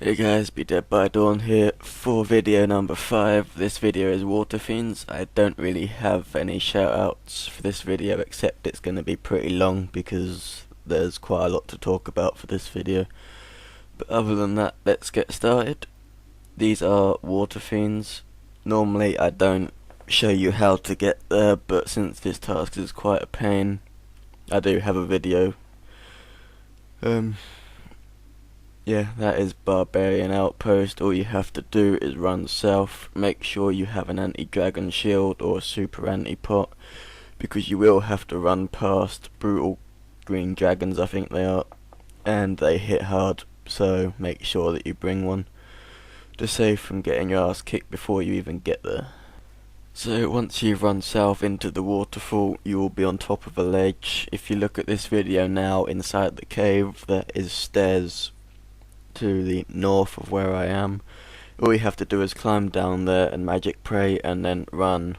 Hey guys, BeDeadByDawn here for video number 5. This video is WaterFiends. I don't really have any shoutouts for this video except it's going to be pretty long because there's quite a lot to talk about for this video. But other than that, let's get started. These are WaterFiends. Normally I don't show you how to get there, but since this task is quite a pain, I do have a video. Yeah, that is Barbarian Outpost. All you have to do is run south, make sure you have an anti-dragon shield or a super anti-pot, because you will have to run past brutal green dragons, I think they are, and they hit hard, so make sure that you bring one to save from getting your ass kicked before you even get there. So once you've run south into the waterfall, you will be on top of a ledge. If you look at this video now, inside the cave there is stairs to the north of where I am. All you have to do is climb down there and magic pray and then run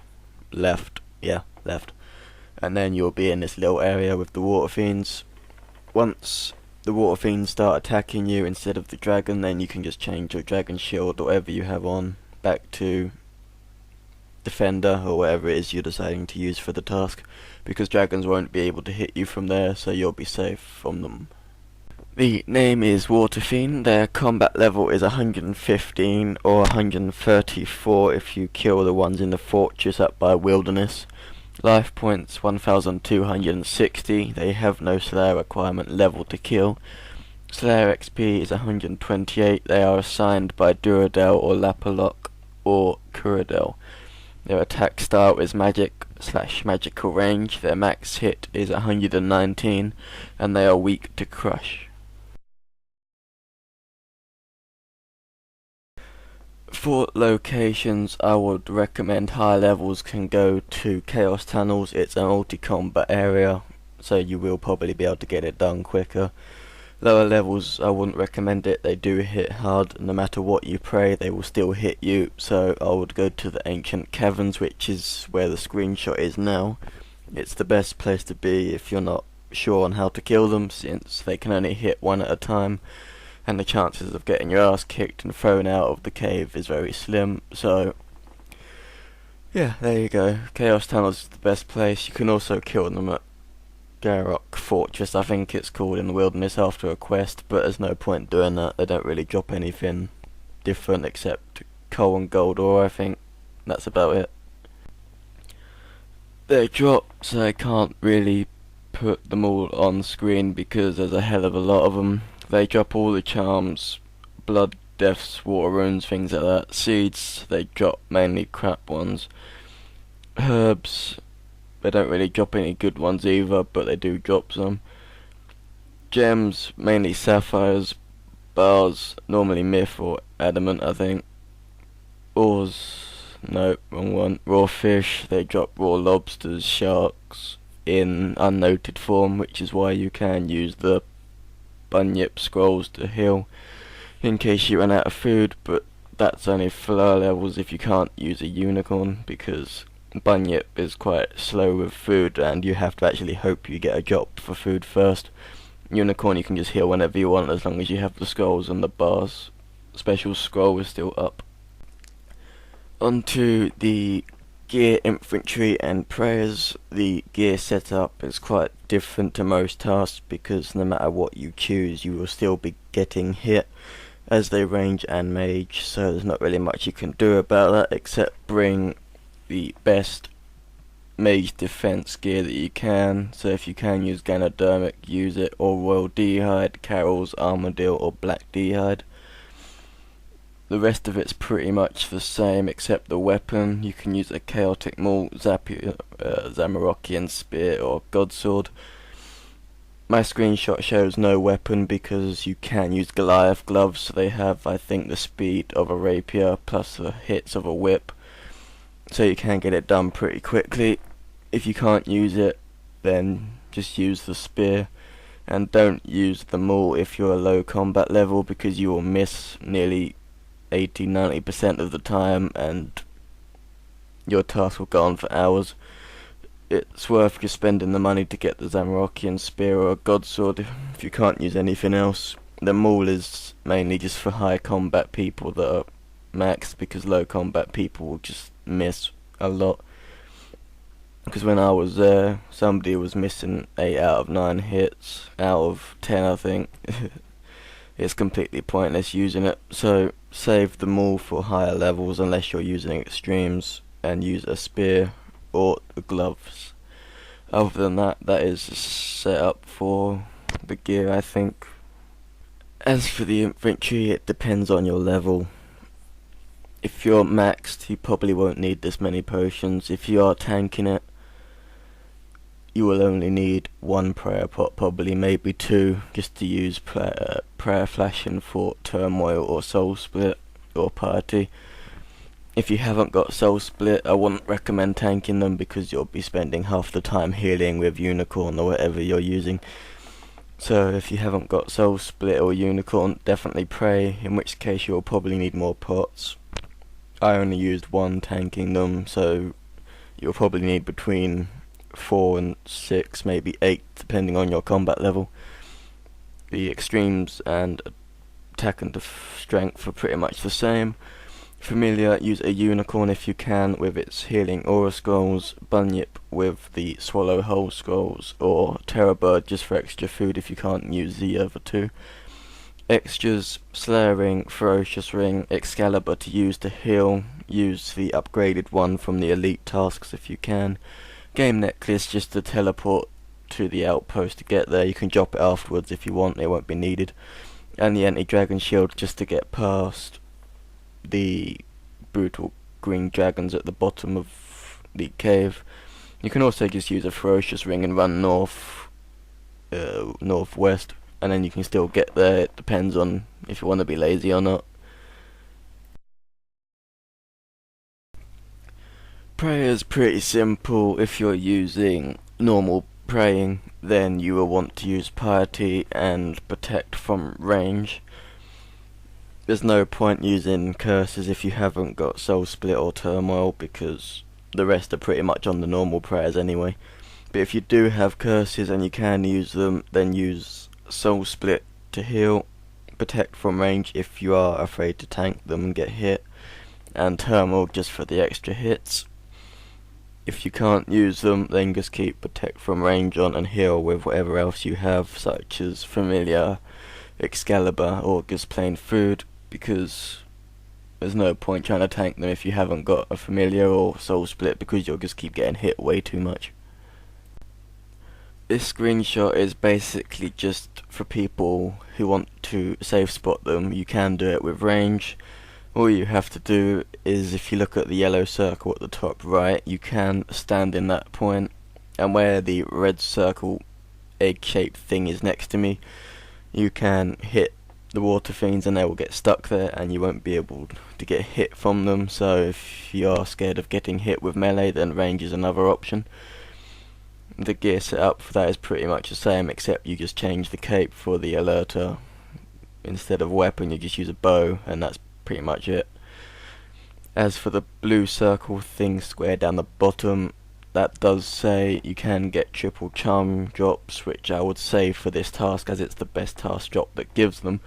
left, and then you'll be in this little area with the water fiends. Once the water fiends start attacking you instead of the dragon, then you can just change your dragon shield or whatever you have on back to defender or whatever it is you're deciding to use for the task, because dragons won't be able to hit you from there, so you'll be safe from them. The name is WaterFiend. Their combat level is 115 or 134 if you kill the ones in the fortress up by Wilderness. Life points 1260. They have no Slayer requirement level to kill. Slayer XP is 128. They are assigned by Duradel or Lapalok or Kuradel. Their attack style is magic/magical range. Their max hit is 119 and they are weak to crush. For locations, I would recommend high levels can go to Chaos Tunnels. It's a multi-combat area, so you will probably be able to get it done quicker. Lower levels, I wouldn't recommend it. They do hit hard. No matter what you pray, they will still hit you. So I would go to the Ancient Caverns, which is where the screenshot is now. It's the best place to be if you're not sure on how to kill them, since they can only hit one at a time, and the chances of getting your ass kicked and thrown out of the cave is very slim. So yeah, there you go. Chaos Tunnels is the best place. You can also kill them at Garrock Fortress, I think it's called, in the Wilderness after a quest, but there's no point doing that. They don't really drop anything different except coal and gold ore, I think. That's about it. They drop, so I can't really put them all on screen because there's a hell of a lot of them. They drop all the charms, blood, deaths, water runes, things like that. Seeds, they drop mainly crap ones. Herbs, they don't really drop any good ones either, but they do drop some. Gems, mainly sapphires. Bars, normally myth or adamant, I think. Ores, no, wrong one. Raw fish, they drop raw lobsters, sharks in unnoted form, which is why you can use the bunyip scrolls to heal in case you run out of food, but that's only for lower levels if you can't use a unicorn, because bunyip is quite slow with food and you have to actually hope you get a drop for food first. Unicorn you can just heal whenever you want as long as you have the scrolls and the bars. Special scroll is still up. Onto the gear, infantry and prayers. The gear setup is quite different to most tasks because no matter what you choose you will still be getting hit as they range and mage, so there's not really much you can do about that except bring the best mage defense gear that you can. So if you can use Ganodermic, use it, or Royal D'hide, Carol's Armadillo or Black D'hide. The rest of it's pretty much the same except the weapon. You can use a Chaotic Maul, Zamorakian Spear or Godsword. My screenshot shows no weapon because you can use Goliath gloves, so they have, I think, the speed of a rapier plus the hits of a whip, so you can get it done pretty quickly. If you can't use it, then just use the spear, and don't use the maul if you're a low combat level because you will miss nearly 80-90% of the time and your task will go on for hours. It's worth just spending the money to get the Zamorakian Spear or a Godsword if you can't use anything else. The maul is mainly just for high combat people that are maxed, because low combat people will just miss a lot. Because when I was there, somebody was missing 8 out of 9 hits out of 10, I think. It's completely pointless using it, so save the maul for higher levels unless you're using extremes, and use a spear or the gloves. Other than that, that is set up for the gear, I think. As for the infantry, it depends on your level. If you're maxed, you probably won't need this many potions. If you are tanking it, you will only need 1 prayer pot, probably maybe 2, just to use prayer flashing for turmoil or soul split or party. If you haven't got soul split, I wouldn't recommend tanking them, because you'll be spending half the time healing with unicorn or whatever you're using. So if you haven't got soul split or unicorn, definitely pray, in which case you'll probably need more pots. I only used 1 tanking them, so you'll probably need between 4 and 6, maybe 8, depending on your combat level. The extremes and attack and strength are pretty much the same. Familiar, use a unicorn if you can with its healing aura scrolls, bunyip with the swallow whole scrolls, or terror bird just for extra food if you can't use the other 2. Extras, Slayer ring, ferocious ring, Excalibur to use to heal, use the upgraded one from the elite tasks if you can. Game necklace just to teleport to the outpost to get there. You can drop it afterwards if you want, it won't be needed. And the anti-dragon shield just to get past the brutal green dragons at the bottom of the cave. You can also just use a ferocious ring and run northwest, and then you can still get there. It depends on if you want to be lazy or not. Prayer is pretty simple. If you're using normal praying, then you will want to use piety and protect from range. There's no point using curses if you haven't got soul split or turmoil, because the rest are pretty much on the normal prayers anyway. But if you do have curses and you can use them, then use soul split to heal, protect from range if you are afraid to tank them and get hit, and turmoil just for the extra hits. If you can't use them, then just keep protect from range on and heal with whatever else you have, such as familiar, Excalibur, or just plain food, because there's no point trying to tank them if you haven't got a familiar or soul split, because you'll just keep getting hit way too much. This screenshot is basically just for people who want to safe spot them. You can do it with range. All you have to do is, if you look at the yellow circle at the top right, you can stand in that point, and where the red circle egg-shaped thing is next to me, you can hit the WaterFiends and they will get stuck there, and you won't be able to get hit from them. So if you are scared of getting hit with melee, then range is another option. The gear setup for that is pretty much the same, except you just change the cape for the alerter. Instead of weapon, you just use a bow, and that's pretty much it. As for the blue circle thing square down the bottom, that does say you can get triple charm drops, which I would save for this task as it's the best task drop that gives them.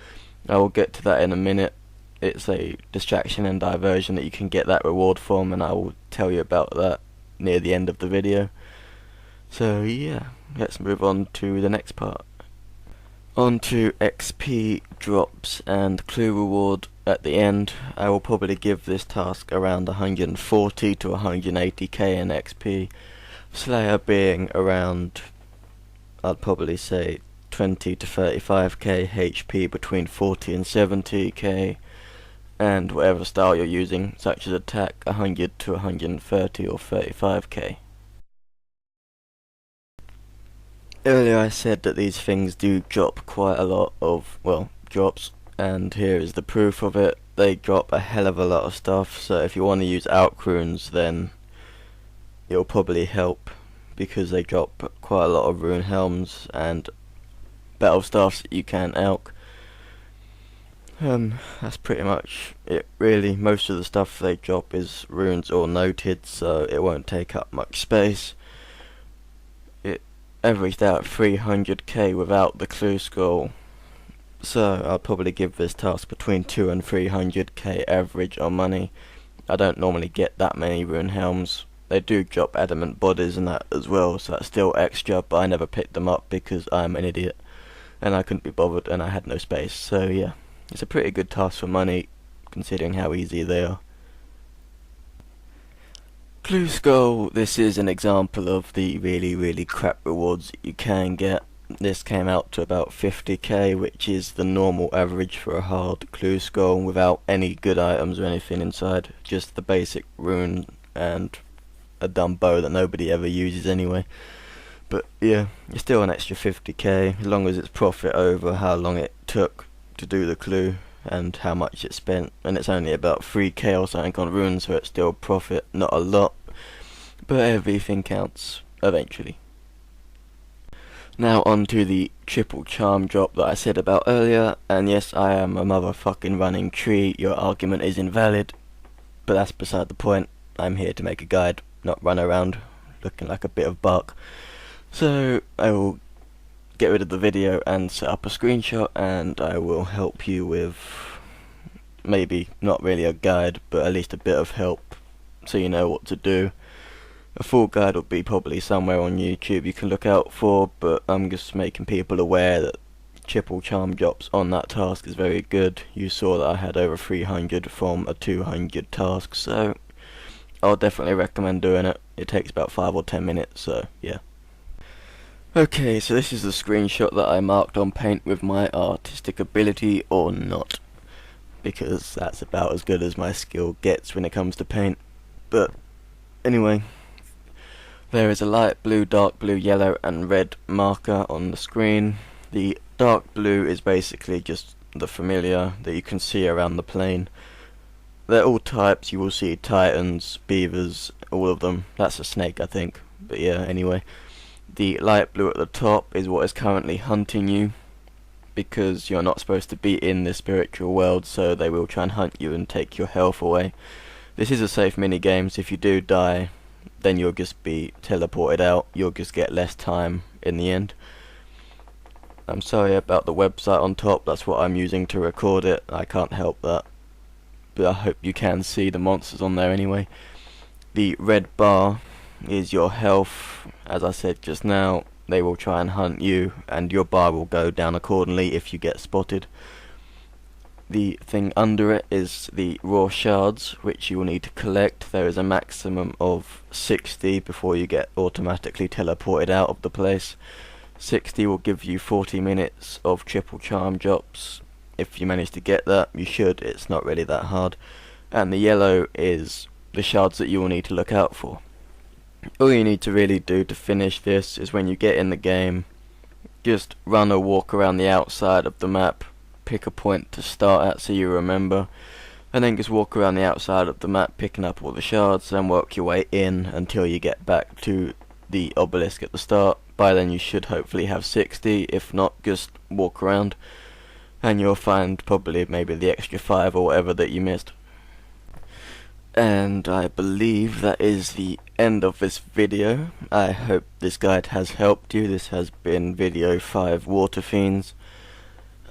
I will get to that in a minute. It's a distraction and diversion that you can get that reward from, and I will tell you about that near the end of the video. So yeah, let's move on to the next part. On to XP drops and clue reward at the end. I will probably give this task around 140 to 180k in XP. Slayer being around, I'd probably say 20 to 35k, HP between 40 and 70k, and whatever style you're using, such as attack, 100 to 130 or 35k. Earlier I said that these things do drop quite a lot of, well, drops, and here is the proof of it. They drop a hell of a lot of stuff, so if you want to use Alk runes, then it'll probably help, because they drop quite a lot of rune helms and battle staffs that you can Alk. That's pretty much it really. Most of the stuff they drop is runes or noted, so it won't take up much space. It averaged out 300k without the clue scroll, So I'll probably give this task between 2 and 300k average on money. I don't normally get that many rune helms. They do drop adamant bodies and that as well, so that's still extra, but I never picked them up because I'm an idiot and I couldn't be bothered and I had no space. So yeah, it's a pretty good task for money considering how easy they are. Clue Skull, this is an example of the really crap rewards you can get. This came out to about 50k, which is the normal average for a hard Clue Skull without any good items or anything inside, just the basic rune and a dumb bow that nobody ever uses anyway. But yeah, it's still an extra 50k, as long as it's profit over how long it took to do the clue and how much it spent, and it's only about 3k or something on runes, so it's still profit, not a lot, but everything counts eventually. Now on to the triple charm drop that I said about earlier, and yes, I am a motherfucking running tree. Your argument is invalid, but that's beside the point. I'm here to make a guide, not run around looking like a bit of bark. So I will get rid of the video and set up a screenshot, and I will help you with maybe not really a guide, but at least a bit of help so you know what to do. A full guide will be probably somewhere on YouTube you can look out for, but I'm just making people aware that triple charm drops on that task is very good. You saw that I had over 300 from a 200 task, so I'll definitely recommend doing it. It takes about 5 or 10 minutes, so yeah. Okay, so this is the screenshot that I marked on paint with my artistic ability or not, because that's about as good as my skill gets when it comes to paint. But anyway, there is a light blue, dark blue, yellow and red marker on the screen. The dark blue is basically just the familiar that you can see around the plane. They're all types. You will see titans, beavers, all of them. That's a snake, I think, but yeah, anyway. The light blue at the top is what is currently hunting you, because you're not supposed to be in the spiritual world, so they will try and hunt you and take your health away. This is a safe minigame, so if you do die, then you'll just be teleported out. You'll just get less time in the end. I'm sorry about the website on top, that's what I'm using to record it. I can't help that, but I hope you can see the monsters on there anyway. The red bar is your health. As I said just now, they will try and hunt you and your bar will go down accordingly if you get spotted. The thing under it is the raw shards, which you will need to collect. There is a maximum of 60 before you get automatically teleported out of the place. 60 will give you 40 minutes of triple charm drops. If you manage to get that, you should, it's not really that hard. And the yellow is the shards that you will need to look out for. All you need to really do to finish this is when you get in the game, just run or walk around the outside of the map, pick a point to start at so you remember, and then just walk around the outside of the map picking up all the shards, and work your way in until you get back to the obelisk at the start. By then you should hopefully have 60, if not just walk around and you'll find probably maybe the extra 5 or whatever that you missed. And I believe that is the end of this video. I hope this guide has helped you. This has been video 5 WaterFiends.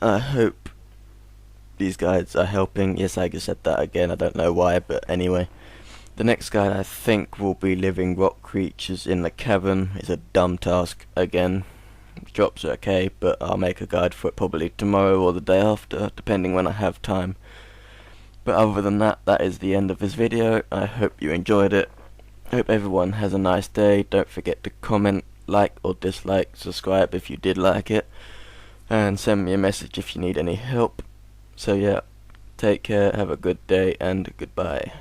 I hope these guides are helping. Yes, I just said that again, I don't know why, but anyway. The next guide I think will be living rock creatures in the cavern. It's a dumb task again. Drops are okay, but I'll make a guide for it probably tomorrow or the day after, depending when I have time. But other than that, that is the end of this video. I hope you enjoyed it. Hope everyone has a nice day. Don't forget to comment, like or dislike, subscribe if you did like it, and send me a message if you need any help. So yeah, take care, have a good day, and goodbye.